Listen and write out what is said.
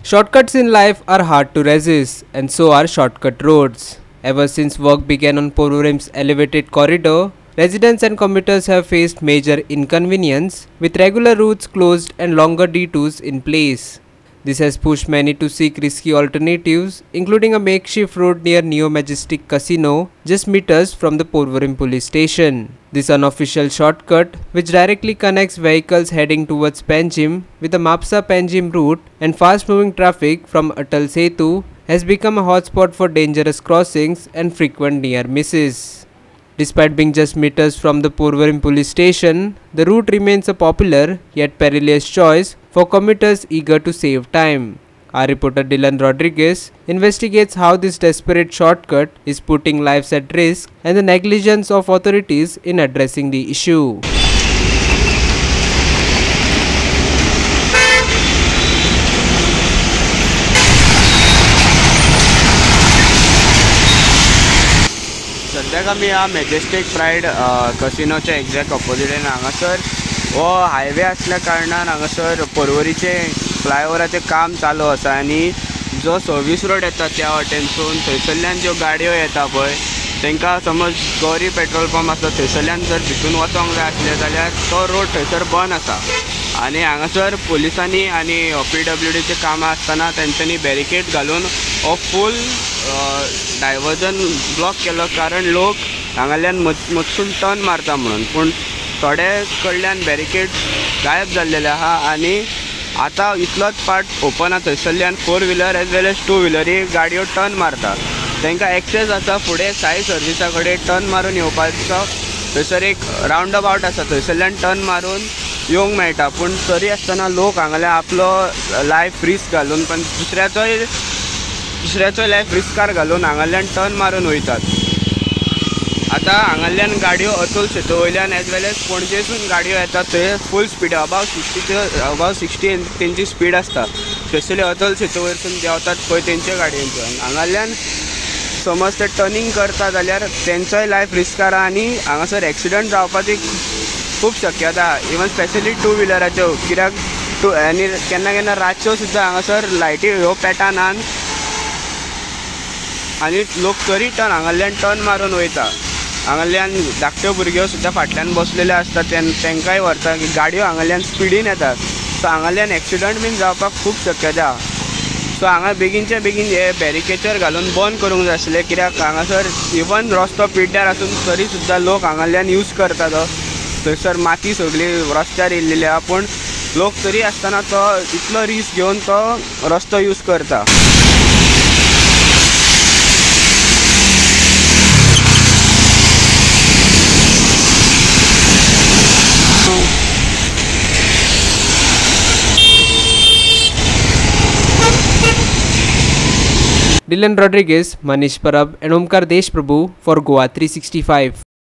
Shortcuts in life are hard to resist, and so are shortcut roads. Ever since work began on Porvorim's elevated corridor, residents and commuters have faced major inconvenience, with regular routes closed and longer detours in place. This has pushed many to seek risky alternatives, including a makeshift road near Neo Majestic Casino, just meters from the Porvorim police station. This unofficial shortcut, which directly connects vehicles heading towards Panjim with the Mapsa-Panjim route and fast-moving traffic from Atal Setu, has become a hotspot for dangerous crossings and frequent near misses. Despite being just meters from the Porvorim police station, the route remains a popular yet perilous choice for commuters eager to save time. Our reporter Dylan Rodriguez investigates how this desperate shortcut is putting lives at risk and the negligence of authorities in addressing the issue. सद्याक आमी मेजेस्टीक pride कसिनोच्या exact ऑपोजिटेन हांगासर हो highway असल्या कारणान हांगासर पर्वरीचे फ्लायओवराचें काम चालू आसा आनी जो सर्वीस रोड येता त्या वाटेनसून थंयसरल्यान ज्यो गाडयो येता पळय तांकां समज गौरी पेट्रोल पंप आसा थंयसरल्यान जर भितून वचोंक जाय आसलें जाल्यार तो रोड थंयसर बंद आसा आनी हांगासर पुलिसांनी आनी PWDचें कामां आसतना तेंच्यांनी बॅरिकेड घालून हो फूल डायवर्जन ब्लॉक केलो कारण लोक हांगाल्यान मत्सून टर्न मारता म्हणून पूण थोडे कडल्यान बॅरिकेड गायब जाल्लेले आहा आनी आतां इतलोच पार्ट ओपन आसा थंयसरल्यान 4 व्हिलर एज वेल एज 2 व्हिलरी गाडयो टर्न मारता तांकां एक्सेस आसा फुडें साई सर्विसा कडेन टर्न मारून येवपाचो थंयसर एक रावंड अबावट आसा थंयसरल्यान टर्न मारून येवंक मेळटा पूण तरी आसतना लोक हांगाल्यान आपलो लायफ रिस्क घालून पण दुसऱ्याचो लायफ रिस्कार घालून हांगाल्यान टर्न मारून वयतात. आतां हांगाल्यान गाडयो अतुल सेतू वयल्यान एज वेल एज पणजेसून गाडयो येतात थंय फूल स्पीड अबाव 60 तेंची स्पीड आसता स्पेशली अतुल सेतू वयरसून देंवतात पळय तेंच्यो गाडयांच्यो हांगाल्यान समज ते टर्निंग करता जाल्यार तेंचोय लायफ रिस्कार आनी हांगासर एक्सिडंट जावपाची खूब शक्यता आहा इवन स्पेशली 2 व्हिलराच्यो कित्याक आनी केन्ना केन्ना रातच्यो सुद्दां हांगासर लायटी ह्यो पेटानान आनी लोक तरी हांगाल्यान टर्न मारून वयता हांगाल्यान धाकट्यो भुरग्यो सुद्दां फाटल्यान बसलेले आसता तांकांय व्हरता की गाडयो हांगाल्यान स्पिडीन येतात सो हांगाल्यान एक्सिडंट बीन जावपाक खूब शक्यता आहा सो हांगा बेगीनचे बेगीन हे बॅरिकेचर घालून बंद करूंक जाय आसलें कित्याक हांगासर इवन रस्तो पिड्ड्यार आसून तरी सुद्दां लोक हांगाल्यान यूज करता तो थंयसर माती सगळी रस्त्यार येयल्लेली आहा पूण लोक तरी आसतना तो इतलो रिस्क घेवन तो रस्तो यूज करता. Dylan Rodriguez, Manish Parab and Omkar Deshprabhu for Goa 365.